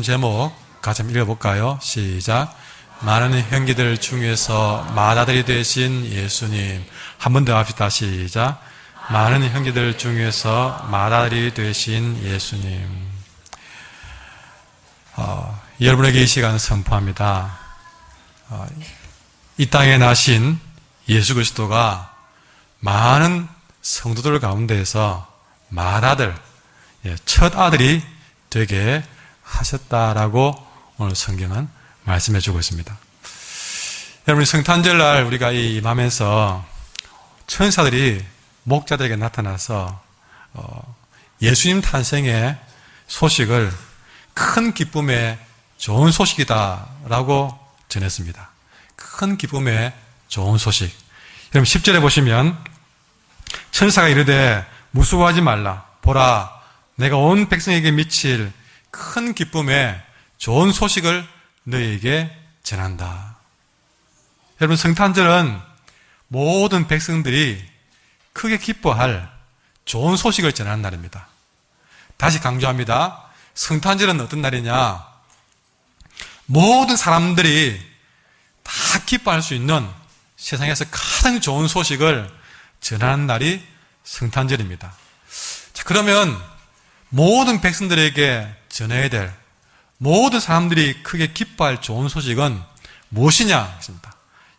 제목 같이 한번 읽어볼까요? 시작. 많은 형제들 중에서 맏아들이 되신 예수님. 한 번 더 합시다. 시작. 많은 형제들 중에서 맏아들이 되신 예수님. 여러분에게 이 시간을 선포합니다. 이 땅에 나신 예수 그리스도가 많은 성도들 가운데에서 맏아들, 첫 아들이 되게 하셨다라고 오늘 성경은 말씀해 주고 있습니다. 여러분, 성탄절날 우리가 임하면서 천사들이 목자들에게 나타나서 예수님 탄생의 소식을 큰 기쁨의 좋은 소식이다라고 전했습니다. 큰 기쁨의 좋은 소식. 여러분 10절에 보시면 천사가 이르되 무서워하지 말라. 보라, 내가 온 백성에게 미칠 큰 기쁨의 좋은 소식을 너희에게 전한다. 여러분, 성탄절은 모든 백성들이 크게 기뻐할 좋은 소식을 전하는 날입니다. 다시 강조합니다. 성탄절은 어떤 날이냐? 모든 사람들이 다 기뻐할 수 있는 세상에서 가장 좋은 소식을 전하는 날이 성탄절입니다. 자, 그러면 모든 백성들에게 전해야 될, 모든 사람들이 크게 기뻐할 좋은 소식은 무엇이냐?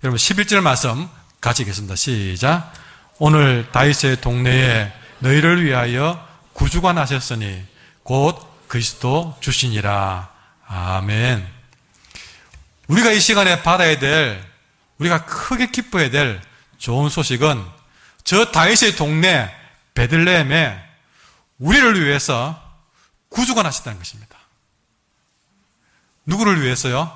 여러분 11절 말씀 같이 읽겠습니다. 시작. 오늘 다윗의 동네에 너희를 위하여 구주가 나셨으니 곧 그리스도 주시니라. 아멘. 우리가 이 시간에 받아야 될, 우리가 크게 기뻐해야 될 좋은 소식은 저 다윗의 동네 베들레헴에 우리를 위해서 구주가 나셨다는 것입니다. 누구를 위해서요?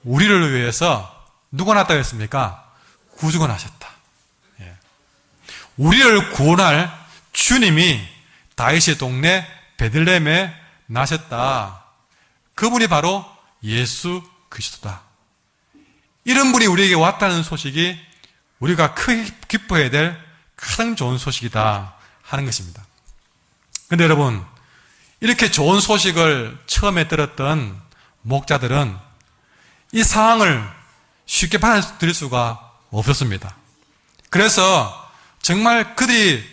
우리를 위해서 누가 났다고 했습니까? 구주가 나셨다. 우리를 구원할 주님이 다윗의 동네 베들레헴에 나셨다. 그분이 바로 예수 그리스도다. 이런 분이 우리에게 왔다는 소식이 우리가 크게 기뻐해야 될 가장 좋은 소식이다 하는 것입니다. 그런데 여러분, 이렇게 좋은 소식을 처음에 들었던 목자들은 이 상황을 쉽게 받아들일 수가 없었습니다. 그래서 정말 그들이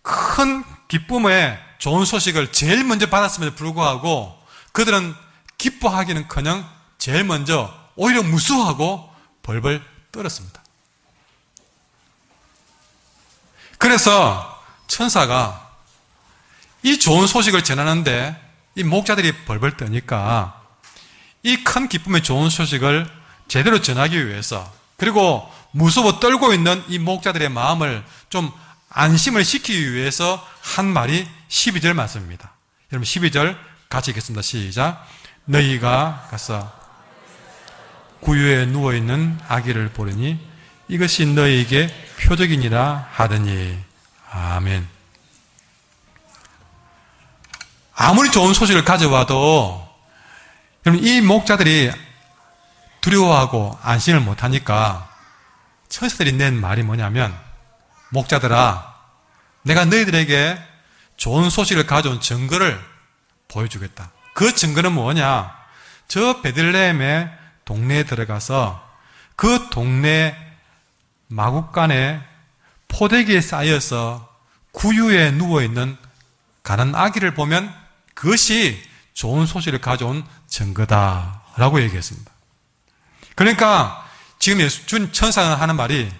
큰 기쁨의 좋은 소식을 제일 먼저 받았음에도 불구하고 그들은 기뻐하기는커녕 제일 먼저 오히려 무서워하고 벌벌 떨었습니다. 그래서 천사가 이 좋은 소식을 전하는데 이 목자들이 벌벌 떠니까 이 큰 기쁨의 좋은 소식을 제대로 전하기 위해서, 그리고 무서워 떨고 있는 이 목자들의 마음을 좀 안심을 시키기 위해서 한 말이 12절 말씀입니다. 여러분 12절 같이 읽겠습니다. 시작. 너희가 가서 구유에 누워있는 아기를 보려니 이것이 너희에게 표적이니라 하더니. 아멘. 아무리 좋은 소식을 가져와도 여러분, 이 목자들이 두려워하고 안심을 못하니까 천사들이 낸 말이 뭐냐면, 목자들아, 내가 너희들에게 좋은 소식을 가져온 증거를 보여주겠다. 그 증거는 뭐냐? 저 베들레헴의 동네에 들어가서 그 동네 마구간에 포대기에 쌓여서 구유에 누워있는 가난 아기를 보면 그것이 좋은 소식을 가져온 증거다라고 얘기했습니다. 그러니까 지금 예수 천사가 하는 말이,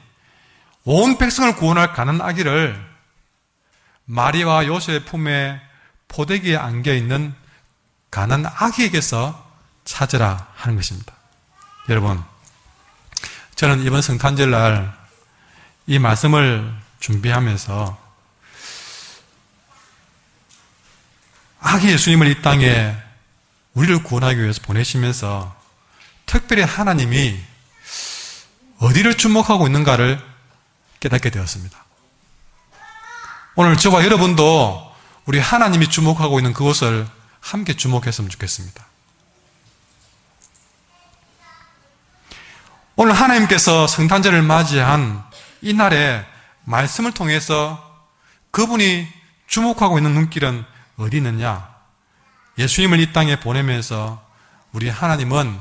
온 백성을 구원할 가난 아기를 마리아와 요셉의 품에 포대기에 안겨있는 가난 아기에게서 찾으라 하는 것입니다. 여러분, 저는 이번 성탄절날 이 말씀을 준비하면서 아기 예수님을 이 땅에 우리를 구원하기 위해서 보내시면서 특별히 하나님이 어디를 주목하고 있는가를 깨닫게 되었습니다. 오늘 저와 여러분도 우리 하나님이 주목하고 있는 그것을 함께 주목했으면 좋겠습니다. 오늘 하나님께서 성탄절을 맞이한 이 날에 말씀을 통해서 그분이 주목하고 있는 눈길은 어디 있느냐? 예수님을 이 땅에 보내면서 우리 하나님은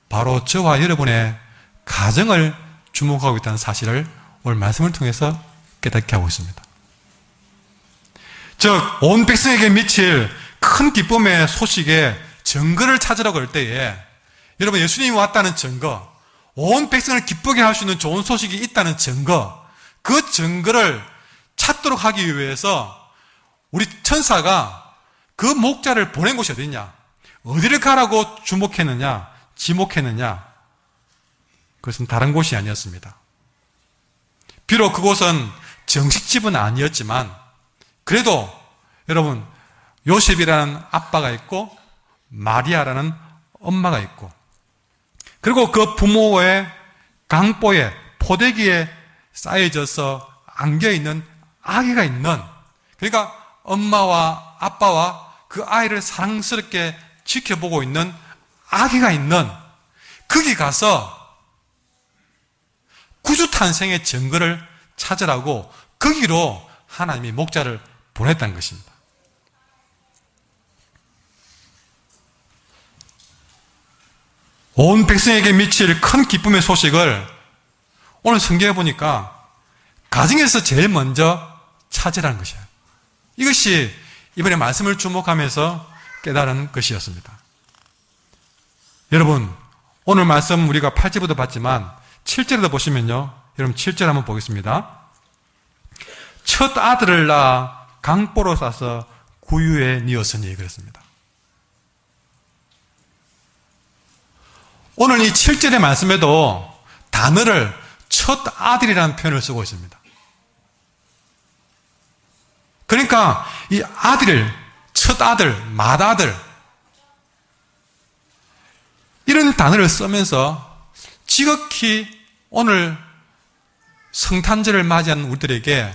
바로 저와 여러분의 가정을 주목하고 있다는 사실을 오늘 말씀을 통해서 깨닫게 하고 있습니다. 즉, 온 백성에게 미칠 큰 기쁨의 소식에 증거를 찾으라고 할 때에 여러분, 예수님이 왔다는 증거, 온 백성을 기쁘게 할 수 있는 좋은 소식이 있다는 증거, 그 증거를 찾도록 하기 위해서 우리 천사가 그 목자를 보낸 곳이 어디냐? 어디를 가라고 주목했느냐? 지목했느냐? 그것은 다른 곳이 아니었습니다. 비록 그곳은 정식 집은 아니었지만 그래도 여러분, 요셉이라는 아빠가 있고 마리아라는 엄마가 있고, 그리고 그 부모의 강보에 포대기에 쌓여져서 안겨있는 아기가 있는, 그러니까 엄마와 아빠와 그 아이를 사랑스럽게 지켜보고 있는 아기가 있는, 거기 가서 구주 탄생의 증거를 찾으라고 거기로 하나님이 목자를 보냈다는 것입니다. 온 백성에게 미칠 큰 기쁨의 소식을 오늘 성경에 보니까 가정에서 제일 먼저 찾으라는 것이에요. 이것이 이번에 말씀을 주목하면서 깨달은 것이었습니다. 여러분, 오늘 말씀 우리가 8절부터 봤지만 7절에도 보시면요, 여러분 7절 한번 보겠습니다. 첫 아들을 낳아 강보로 싸서 구유에 뉘었으니, 그랬습니다. 오늘 이 7절의 말씀에도 단어를 첫 아들이라는 표현을 쓰고 있습니다. 그러니까 이 아들, 첫 아들, 맏아들, 이런 단어를 쓰면서 지극히 오늘 성탄절을 맞이하는 우리들에게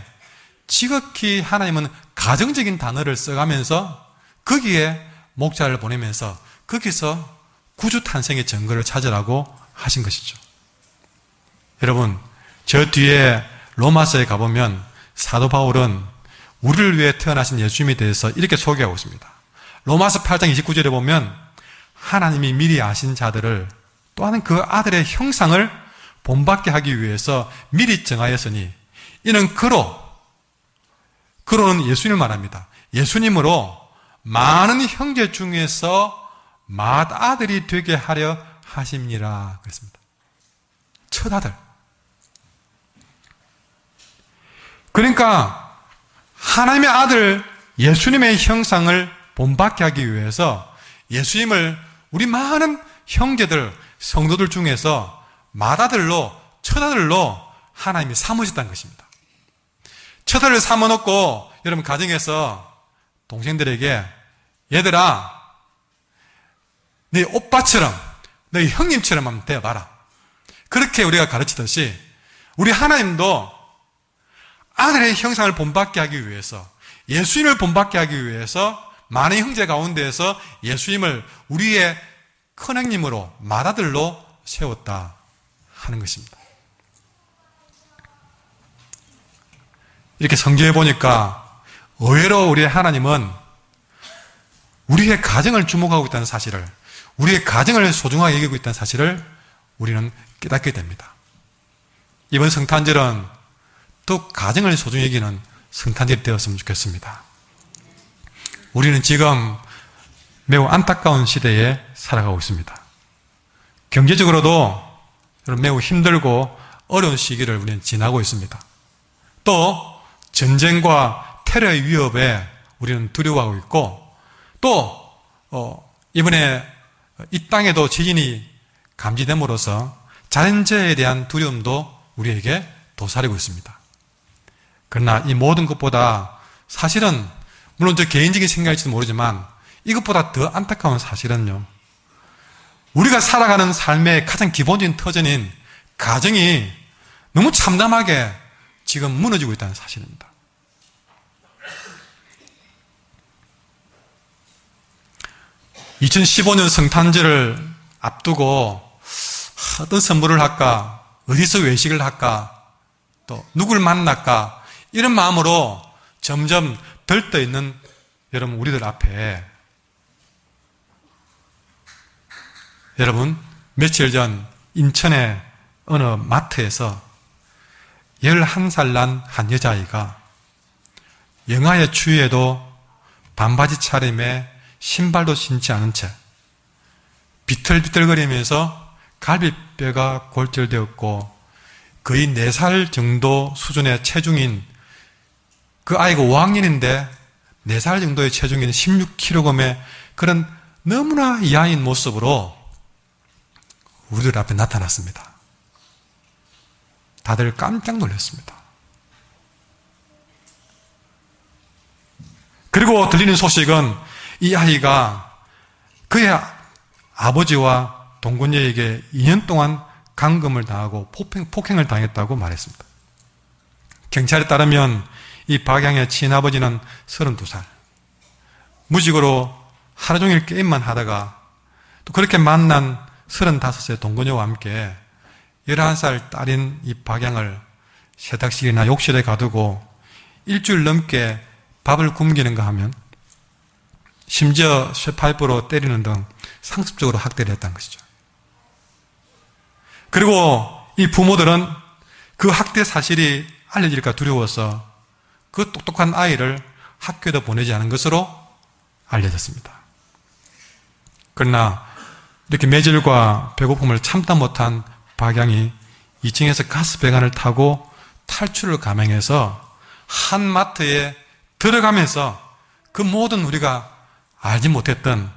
지극히 하나님은 가정적인 단어를 써가면서 거기에 목자를 보내면서 거기서 구주 탄생의 증거를 찾으라고 하신 것이죠. 여러분, 저 뒤에 로마서에 가보면 사도 바울은 우리를 위해 태어나신 예수님에 대해서 이렇게 소개하고 있습니다. 로마서 8장 29절에 보면 하나님이 미리 아신 자들을 또한 그 아들의 형상을 본받게 하기 위해서 미리 정하였으니 이는 그로는 예수님을 말합니다. 예수님으로 많은 형제 중에서 맏아들이 되게 하려 하심니라 그랬습니다. 첫 아들. 그러니까 하나님의 아들 예수님의 형상을 본받게 하기 위해서 예수님을 우리 많은 형제들, 성도들 중에서 맏아들로, 첫아들로 하나님이 삼으셨다는 것입니다. 첫아들을 삼아놓고 여러분 가정에서 동생들에게 얘들아, 네 오빠처럼, 네 형님처럼 한번 되어봐라. 그렇게 우리가 가르치듯이 우리 하나님도 아들의 형상을 본받게 하기 위해서, 예수님을 본받게 하기 위해서 많은 형제 가운데에서 예수님을 우리의 큰형님으로, 맏아들로 세웠다 하는 것입니다. 이렇게 성경에 보니까 의외로 우리의 하나님은 우리의 가정을 주목하고 있다는 사실을, 우리의 가정을 소중하게 여기고 있다는 사실을 우리는 깨닫게 됩니다. 이번 성탄절은 또 가정을 소중히 여기는 성탄절이 되었으면 좋겠습니다. 우리는 지금 매우 안타까운 시대에 살아가고 있습니다. 경제적으로도 매우 힘들고 어려운 시기를 우리는 지나고 있습니다. 또 전쟁과 테러의 위협에 우리는 두려워하고 있고, 또 이번에 이 땅에도 지진이 감지됨으로써 자연재해에 대한 두려움도 우리에게 도사리고 있습니다. 그러나 이 모든 것보다 사실은, 물론 저 개인적인 생각일지도 모르지만 이것보다 더 안타까운 사실은요, 우리가 살아가는 삶의 가장 기본적인 터전인 가정이 너무 참담하게 지금 무너지고 있다는 사실입니다. (2015년) 성탄절을 앞두고 어떤 선물을 할까, 어디서 외식을 할까, 또 누굴 만날까, 이런 마음으로 점점 들떠있는 여러분 우리들 앞에 여러분, 며칠 전 인천의 어느 마트에서 11살 난 한 여자아이가 영하의 추위에도 반바지 차림에 신발도 신지 않은 채 비틀비틀거리면서 갈비뼈가 골절되었고 거의 4살 정도 수준의 체중인, 그 아이가 5학년인데 4살 정도의 체중인 16kg의 그런 너무나 야인 모습으로 우리들 앞에 나타났습니다. 다들 깜짝 놀랐습니다. 그리고 들리는 소식은 이 아이가 그의 아버지와 동거녀에게 2년 동안 감금을 당하고 폭행을 당했다고 말했습니다. 경찰에 따르면 이 박양의 친아버지는 32살, 무직으로 하루 종일 게임만 하다가 또 그렇게 만난 35세 동거녀와 함께 11살 딸인 이 박양을 세탁실이나 욕실에 가두고 일주일 넘게 밥을 굶기는가 하면 심지어 쇠파이프로 때리는 등 상습적으로 학대를 했다는 것이죠. 그리고 이 부모들은 그 학대 사실이 알려질까 두려워서 그 똑똑한 아이를 학교에도 보내지 않은 것으로 알려졌습니다. 그러나 이렇게 매질과 배고픔을 참다 못한 박양이 2층에서 가스배관을 타고 탈출을 감행해서 한 마트에 들어가면서 그 모든 우리가 알지 못했던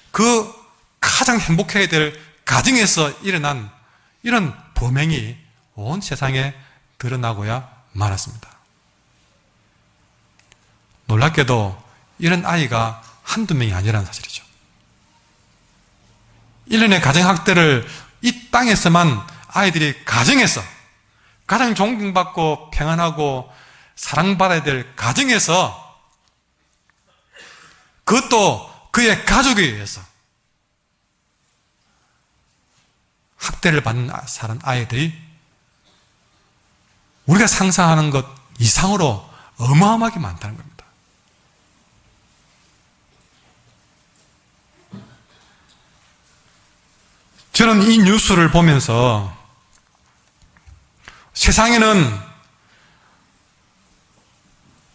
그 가장 행복해야 될 가정에서 일어난 이런 범행이 온 세상에 드러나고야 말았습니다. 놀랍게도 이런 아이가 한두 명이 아니라는 사실이죠. 1년의 가정학대를 이 땅에서만 아이들이 가정에서 가장 존경받고 평안하고 사랑받아야 될 가정에서, 그것도 그의 가족에 의해서 학대를 받는 사는 아이들이 우리가 상상하는 것 이상으로 어마어마하게 많다는 겁니다. 저는 이 뉴스를 보면서 세상에는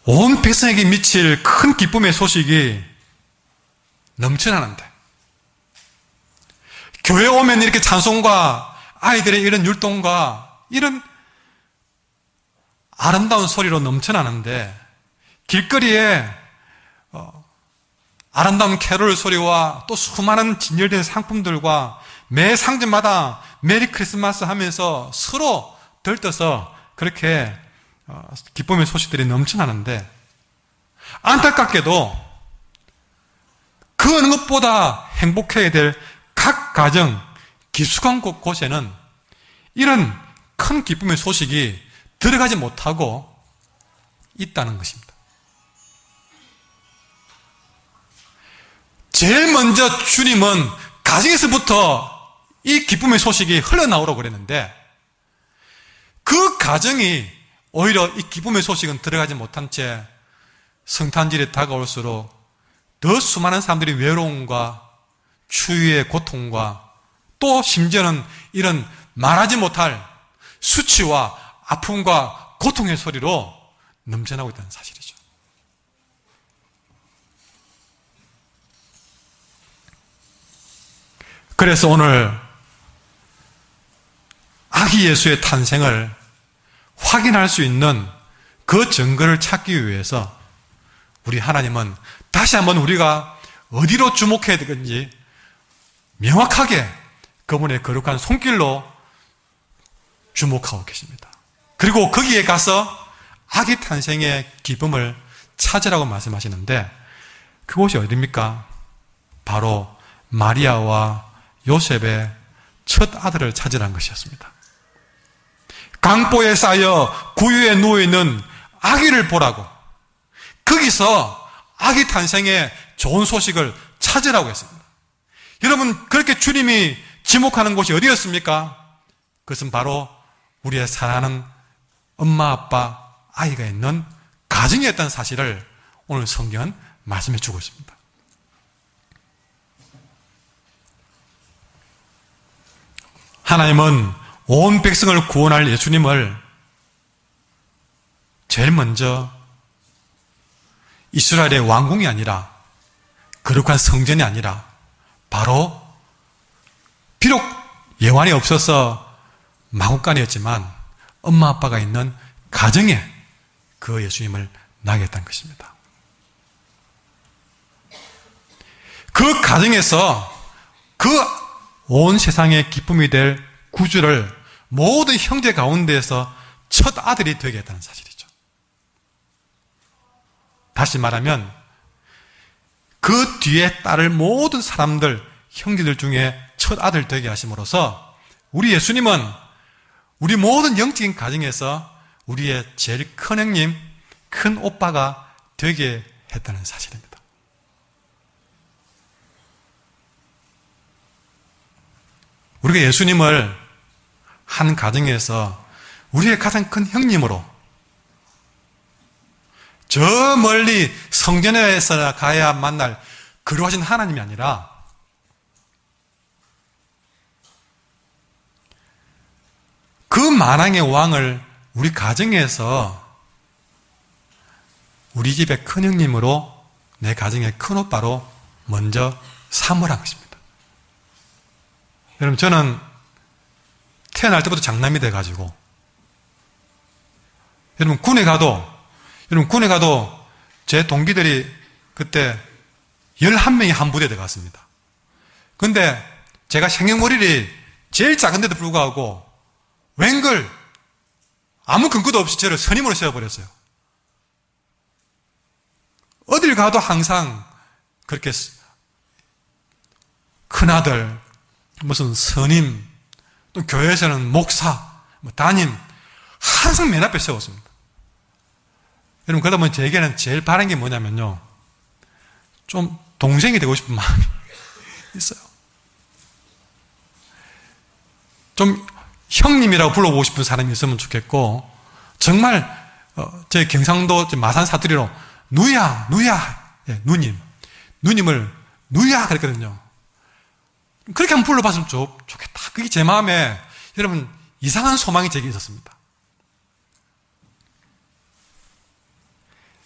온 백성에게 미칠 큰 기쁨의 소식이 넘쳐나는데, 교회에 오면 이렇게 찬송과 아이들의 이런 율동과 이런 아름다운 소리로 넘쳐나는데, 길거리에 아름다운 캐롤 소리와 또 수많은 진열된 상품들과 매 상점마다 메리 크리스마스 하면서 서로 들떠서 그렇게 기쁨의 소식들이 넘쳐나는데, 안타깝게도 그 어느 것보다 행복해야 될 각 가정 깊숙한 곳에는 이런 큰 기쁨의 소식이 들어가지 못하고 있다는 것입니다. 제일 먼저 주님은 가정에서부터 이 기쁨의 소식이 흘러나오라고 그랬는데, 그 가정이 오히려 이 기쁨의 소식은 들어가지 못한 채 성탄절이 다가올수록 더 수많은 사람들이 외로움과 추위의 고통과 또 심지어는 이런 말하지 못할 수치와 아픔과 고통의 소리로 넘쳐나고 있다는 사실이죠. 그래서 오늘 아기 예수의 탄생을 확인할 수 있는 그 증거를 찾기 위해서 우리 하나님은 다시 한번 우리가 어디로 주목해야 되는지 명확하게 그분의 거룩한 손길로 주목하고 계십니다. 그리고 거기에 가서 아기 탄생의 기쁨을 찾으라고 말씀하시는데, 그곳이 어디입니까? 바로 마리아와 요셉의 첫 아들을 찾으라는 것이었습니다. 강보에 쌓여 구유에 누워있는 아기를 보라고, 거기서 아기 탄생의 좋은 소식을 찾으라고 했습니다. 여러분, 그렇게 주님이 지목하는 곳이 어디였습니까? 그것은 바로 우리의 사랑하는 엄마, 아빠, 아이가 있는 가정이었다는 사실을 오늘 성경은 말씀해 주고 있습니다. 하나님은 온 백성을 구원할 예수님을 제일 먼저 이스라엘의 왕궁이 아니라, 거룩한 성전이 아니라, 바로 비록 예환이 없어서 마구간이었지만 엄마 아빠가 있는 가정에 그 예수님을 낳게 했다는 것입니다. 그 가정에서 그 온 세상의 기쁨이 될 구주를 모든 형제 가운데에서 첫 아들이 되게 했다는 사실이죠. 다시 말하면 그 뒤에 따를 모든 사람들, 형제들 중에 첫 아들 되게 하심으로써 우리 예수님은 우리 모든 영적인 가정에서 우리의 제일 큰 형님, 큰 오빠가 되게 했다는 사실입니다. 우리가 예수님을 한 가정에서 우리의 가장 큰 형님으로, 저 멀리 성전에서 가야 만날 거룩하신 하나님이 아니라 그 만왕의 왕을 우리 가정에서 우리 집의 큰 형님으로, 내 가정의 큰 오빠로 먼저 삼으란 것입니다. 여러분, 저는 태어날 때부터 장남이 돼가지고, 여러분 군에 가도 제 동기들이 그때 11명이 한 부대에 들어갔습니다. 근데 제가 생년월일이 제일 작은데도 불구하고 웬걸 아무 근거도 없이 저를 선임으로 세워버렸어요. 어딜 가도 항상 그렇게 큰아들, 무슨 선임, 또 교회에서는 목사, 담임, 항상 맨 앞에 세웠습니다. 여러분, 그러다 보니 제게는 제일 바란 게 뭐냐면요, 좀 동생이 되고 싶은 마음이 있어요. 좀 형님이라고 불러보고 싶은 사람이 있으면 좋겠고, 정말 제 경상도 마산 사투리로 누야, 예, 누님을 누야 그랬거든요. 그렇게 한번 불러봤으면 좋겠다. 그게 제 마음에, 여러분, 이상한 소망이 제게 있었습니다.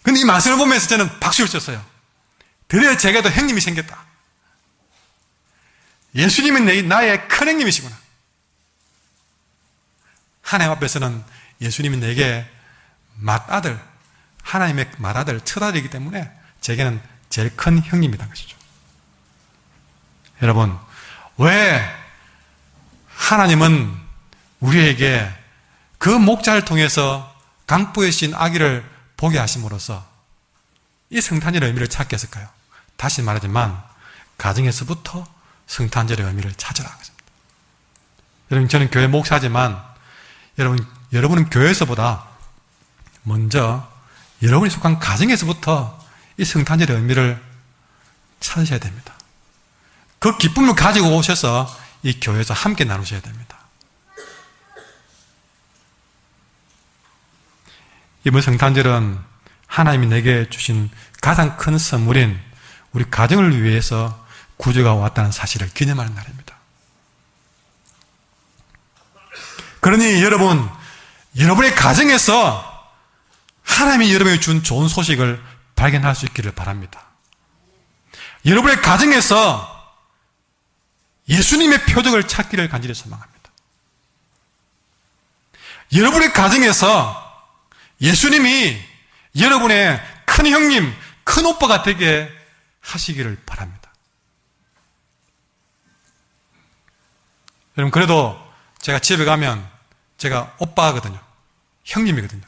근데 이 말씀을 보면서 저는 박수를 쳤어요. 드디어 제게도 형님이 생겼다. 예수님은 나의 큰 형님이시구나. 하나님 앞에서는 예수님이 내게 맏아들, 하나님의 맏아들, 첫아들이기 때문에 제게는 제일 큰 형님이라는 것이죠. 여러분, 왜 하나님은 우리에게 그 목자를 통해서 강보에 씌인 아기를 보게 하심으로써 이 성탄절의 의미를 찾게 했을까요? 다시 말하지만 가정에서부터 성탄절의 의미를 찾으라 하겠습니다. 여러분, 저는 교회 목사지만 여러분은 교회에서보다 먼저 여러분이 속한 가정에서부터 이 성탄절의 의미를 찾으셔야 됩니다. 그 기쁨을 가지고 오셔서 이 교회에서 함께 나누셔야 됩니다. 이번 성탄절은 하나님이 내게 주신 가장 큰 선물인 우리 가정을 위해서 구주가 왔다는 사실을 기념하는 날입니다. 그러니 여러분의 가정에서 하나님이 여러분에게 준 좋은 소식을 발견할 수 있기를 바랍니다. 여러분의 가정에서 예수님의 표적을 찾기를 간절히 소망합니다. 여러분의 가정에서 예수님이 여러분의 큰 형님, 큰 오빠가 되게 하시기를 바랍니다. 여러분, 그래도 제가 집에 가면 제가 오빠거든요. 형님이거든요.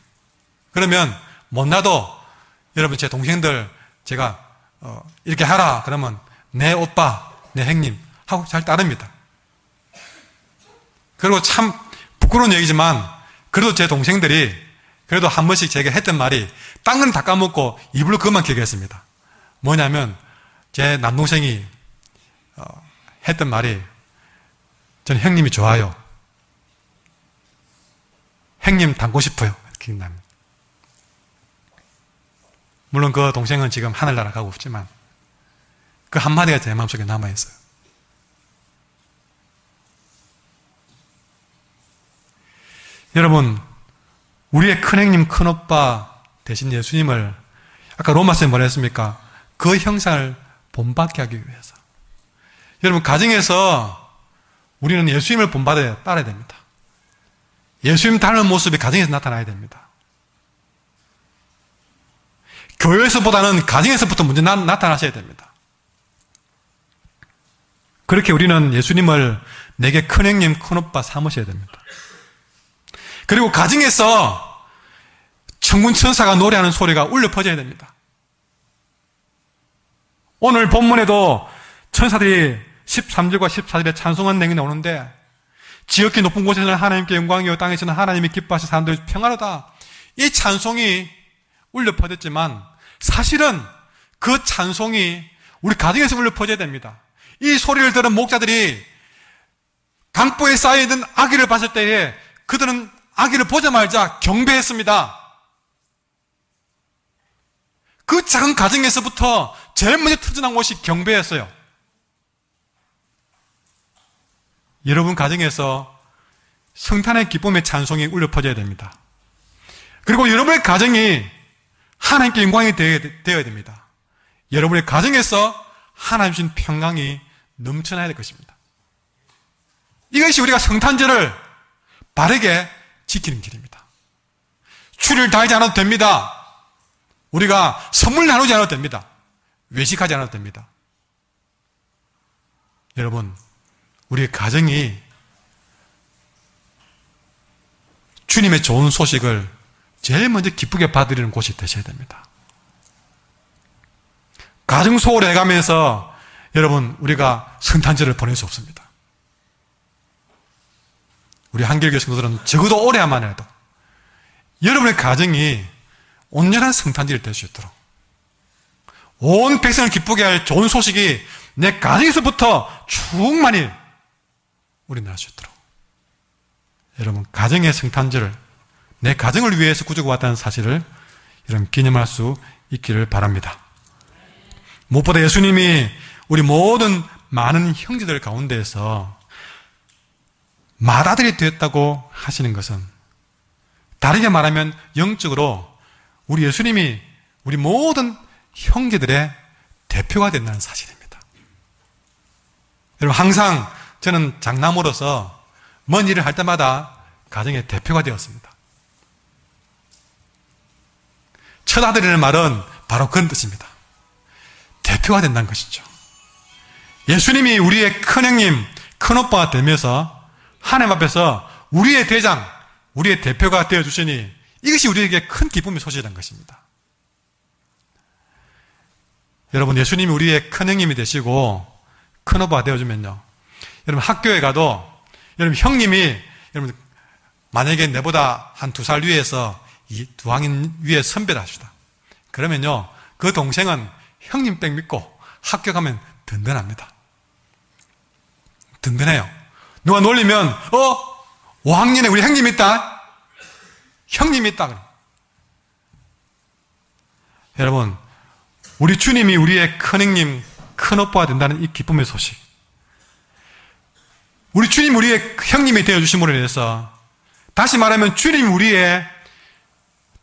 그러면 못나도 여러분 제 동생들 제가 이렇게 하라 그러면 내 오빠, 내 형님 하고 잘 따릅니다. 그리고 참 부끄러운 얘기지만 그래도 제 동생들이 그래도 한 번씩 제가 했던 말이 딴 건 다 까먹고 입으로 그것만 기억했습니다. 뭐냐면 제 남동생이 했던 말이 저는 형님이 좋아요. 형님 닮고 싶어요. 기억납니다. 물론 그 동생은 지금 하늘나라 가고 없지만 그 한마디가 제 마음속에 남아있어요. 여러분, 우리의 큰형님, 큰오빠 대신 예수님을 아까 로마서에 뭐라 했습니까? 그 형상을 본받게 하기 위해서. 여러분, 가정에서 우리는 예수님을 본받아야 따라야 됩니다. 예수님 닮은 모습이 가정에서 나타나야 됩니다. 교회에서보다는 가정에서부터 먼저 나타나셔야 됩니다. 그렇게 우리는 예수님을 내게 큰형님, 큰오빠 삼으셔야 됩니다. 그리고 가정에서 천군 천사가 노래하는 소리가 울려 퍼져야 됩니다. 오늘 본문에도 천사들이 13절과 14절에 찬송한 내용이 나오는데, 지극히 높은 곳에서는 하나님께 영광이요 땅에서는 하나님이 기뻐하시 사람들이 평화로다. 이 찬송이 울려 퍼졌지만 사실은 그 찬송이 우리 가정에서 울려 퍼져야 됩니다. 이 소리를 들은 목자들이 강보에 쌓여있는 아기를 봤을 때에 그들은 아기를 보자마자 경배했습니다. 그 작은 가정에서부터 제일 먼저 터져나온 것이 경배였어요. 여러분 가정에서 성탄의 기쁨의 찬송이 울려 퍼져야 됩니다. 그리고 여러분의 가정이 하나님께 영광이 되어야 됩니다. 여러분의 가정에서 하나님 주신 평강이 넘쳐나야 될 것입니다. 이것이 우리가 성탄절을 바르게 지키는 길입니다. 추리를 다하지 않아도 됩니다. 우리가 선물 나누지 않아도 됩니다. 외식하지 않아도 됩니다. 여러분, 우리의 가정이 주님의 좋은 소식을 제일 먼저 기쁘게 받으려는 곳이 되셔야 됩니다. 가정 소홀히 해가면서 여러분, 우리가 성탄절을 보낼 수 없습니다. 우리 한길교 성도들은 적어도 올해만 해도 여러분의 가정이 온전한 성탄절이 될 수 있도록, 온 백성을 기쁘게 할 좋은 소식이 내 가정에서부터 충만히 우리나라 수 있도록, 여러분 가정의 성탄절을 내 가정을 위해서 구주가 왔다는 사실을 여러분 기념할 수 있기를 바랍니다. 무엇보다 예수님이 우리 모든 많은 형제들 가운데에서 맏아들이 되었다고 하시는 것은, 다르게 말하면 영적으로 우리 예수님이 우리 모든 형제들의 대표가 된다는 사실입니다. 여러분, 항상 저는 장남으로서 먼 일을 할 때마다 가정의 대표가 되었습니다. 첫 아들이라는 말은 바로 그런 뜻입니다. 대표가 된다는 것이죠. 예수님이 우리의 큰형님, 큰오빠가 되면서 하나님 앞에서 우리의 대장, 우리의 대표가 되어주시니 이것이 우리에게 큰 기쁨의 소식이라는 것입니다. 여러분, 예수님이 우리의 큰형님이 되시고 큰오빠가 되어주면요, 여러분 학교에 가도 여러분 형님이, 여러분 만약에 내보다 한 2살 위에서 이 2학년 위에 선배다 합시다. 그러면요 그 동생은 형님 백 믿고 학교 가면 든든합니다. 든든해요. 누가 놀리면 5학년에 우리 형님 있다, 형님이 있다. 여러분, 우리 주님이 우리의 큰형님, 큰오빠가 된다는 이 기쁨의 소식, 우리 주님 우리의 형님이 되어주심으로 인해서, 다시 말하면 주님이 우리의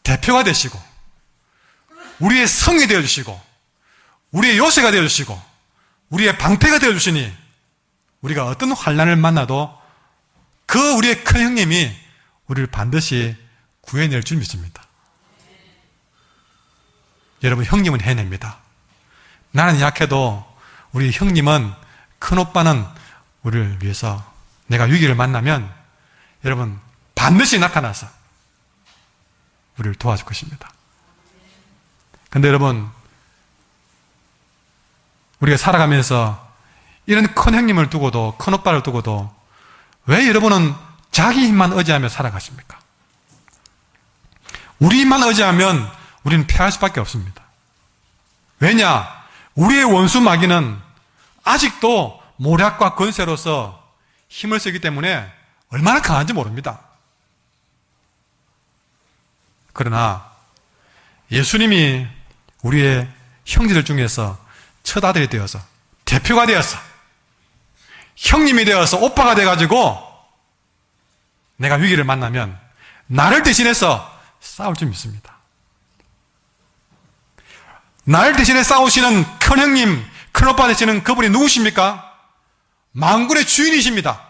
대표가 되시고 우리의 성이 되어주시고 우리의 요새가 되어주시고 우리의 방패가 되어주시니, 우리가 어떤 환난을 만나도 그 우리의 큰 형님이 우리를 반드시 구해낼 줄 믿습니다. 여러분, 형님은 해냅니다. 나는 약해도 우리 형님은, 큰오빠는 우리를 위해서 내가 위기를 만나면 여러분 반드시 나타나서 우리를 도와줄 것입니다. 그런데 여러분, 우리가 살아가면서 이런 큰 형님을 두고도, 큰 오빠를 두고도 왜 여러분은 자기 힘만 의지하며 살아가십니까? 우리 힘만 의지하면 우리는 패할 수밖에 없습니다. 왜냐? 우리의 원수 마귀는 아직도 모략과 권세로서 힘을 쓰기 때문에 얼마나 강한지 모릅니다. 그러나 예수님이 우리의 형제들 중에서 첫 아들이 되어서, 대표가 되어서, 형님이 되어서 오빠가 돼가지고 내가 위기를 만나면 나를 대신해서 싸울 줄 믿습니다. 나를 대신해 싸우시는 큰형님, 큰오빠 되시는 그분이 누구십니까? 만군의 주인이십니다.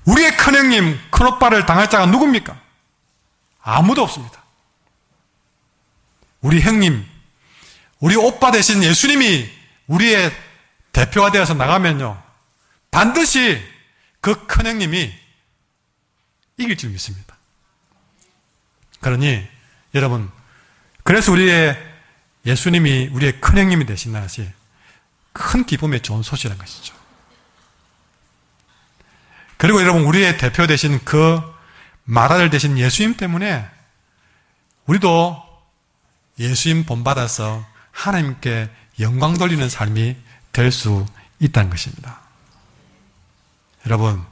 우리의 큰형님, 큰오빠를 당할 자가 누굽니까? 아무도 없습니다. 우리 형님, 우리 오빠 되신 예수님이 우리의 대표가 되어서 나가면요, 반드시 그 큰형님이 이길 줄 믿습니다. 그러니 여러분, 그래서 우리의 예수님이 우리의 큰형님이 되신 것이 큰 기쁨의 좋은 소식이라는 것이죠. 그리고 여러분, 우리의 대표 되신 그 마라들 되신 예수님 때문에 우리도 예수님 본받아서 하나님께 영광 돌리는 삶이 될 수 있다는 것입니다. 여러분,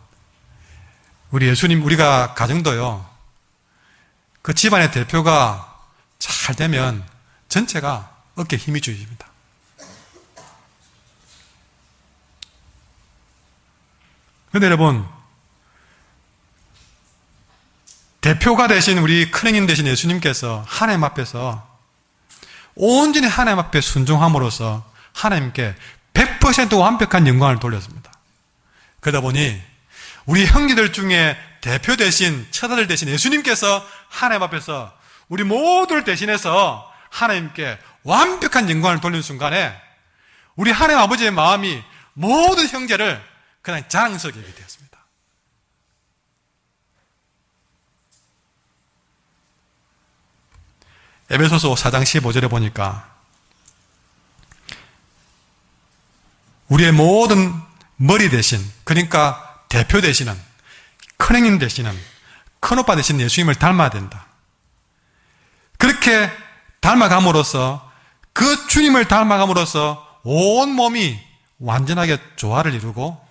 우리 예수님, 우리가 가정도요, 그 집안의 대표가 잘 되면 전체가 어깨에 힘이 주어집니다. 그런데 여러분, 대표가 되신 우리 큰형님 되신 예수님께서 하나님 앞에서 온전히 하나님 앞에 순종함으로써 하나님께 100% 완벽한 영광을 돌렸습니다. 그러다 보니 우리 형제들 중에 대표 대신, 처자들 대신 예수님께서 하나님 앞에서 우리 모두를 대신해서 하나님께 완벽한 영광을 돌리는 순간에 우리 하나님 아버지의 마음이 모든 형제를 그냥 자랑스럽게 하게 되었습니다. 에베소서 4장 15절에 보니까 우리의 모든 머리 대신, 그러니까 대표 되시는, 큰형님 되시는, 큰오빠 되시는 예수님을 닮아야 된다. 그렇게 닮아감으로써, 그 주님을 닮아감으로써 온 몸이 완전하게 조화를 이루고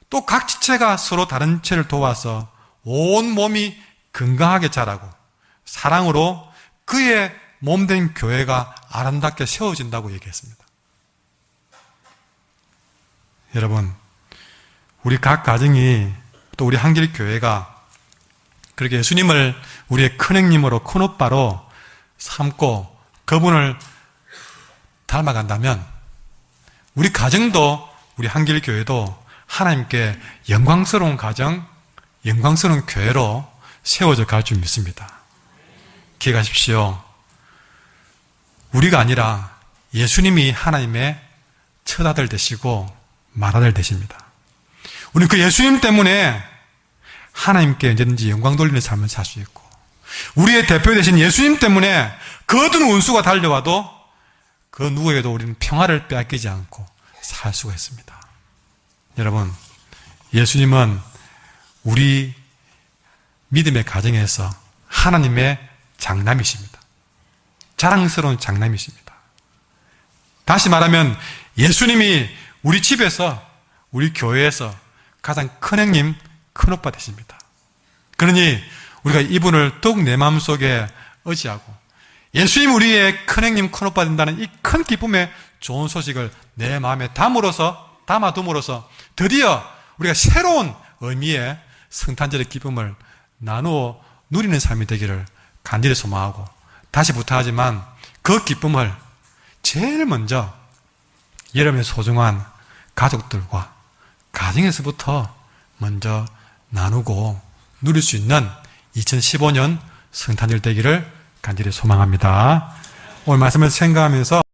또 각 지체가 서로 다른 지체를 도와서 온 몸이 건강하게 자라고 사랑으로 그의 몸된 교회가 아름답게 세워진다고 얘기했습니다. 여러분, 우리 각 가정이 또 우리 한길교회가 그렇게 예수님을 우리의 큰형님으로, 큰오빠로 삼고 그분을 닮아간다면 우리 가정도, 우리 한길교회도 하나님께 영광스러운 가정, 영광스러운 교회로 세워져 갈 줄 믿습니다. 기억하십시오. 우리가 아니라 예수님이 하나님의 처자들 되시고 마라들 되십니다. 우리는 그 예수님 때문에 하나님께 언제든지 영광 돌리는 삶을 살 수 있고, 우리의 대표 되신 예수님 때문에 그 어떤 원수가 달려와도 그 누구에게도 우리는 평화를 빼앗기지 않고 살 수가 있습니다. 여러분, 예수님은 우리 믿음의 가정에서 하나님의 장남이십니다. 자랑스러운 장남이십니다. 다시 말하면 예수님이 우리 집에서, 우리 교회에서 가장 큰형님, 큰오빠 되십니다. 그러니 우리가 이분을 더욱 내 마음속에 의지하고 예수님 우리의 큰형님, 큰오빠 된다는 이 큰 기쁨의 좋은 소식을 내 마음에 담아둠으로써 드디어 우리가 새로운 의미의 성탄절의 기쁨을 나누어 누리는 삶이 되기를 간절히 소망하고, 다시 부탁하지만 그 기쁨을 제일 먼저 여러분의 소중한 가족들과 가정에서부터 먼저 나누고 누릴 수 있는 2015년 성탄절 되기를 간절히 소망합니다. 오늘 말씀을 생각하면서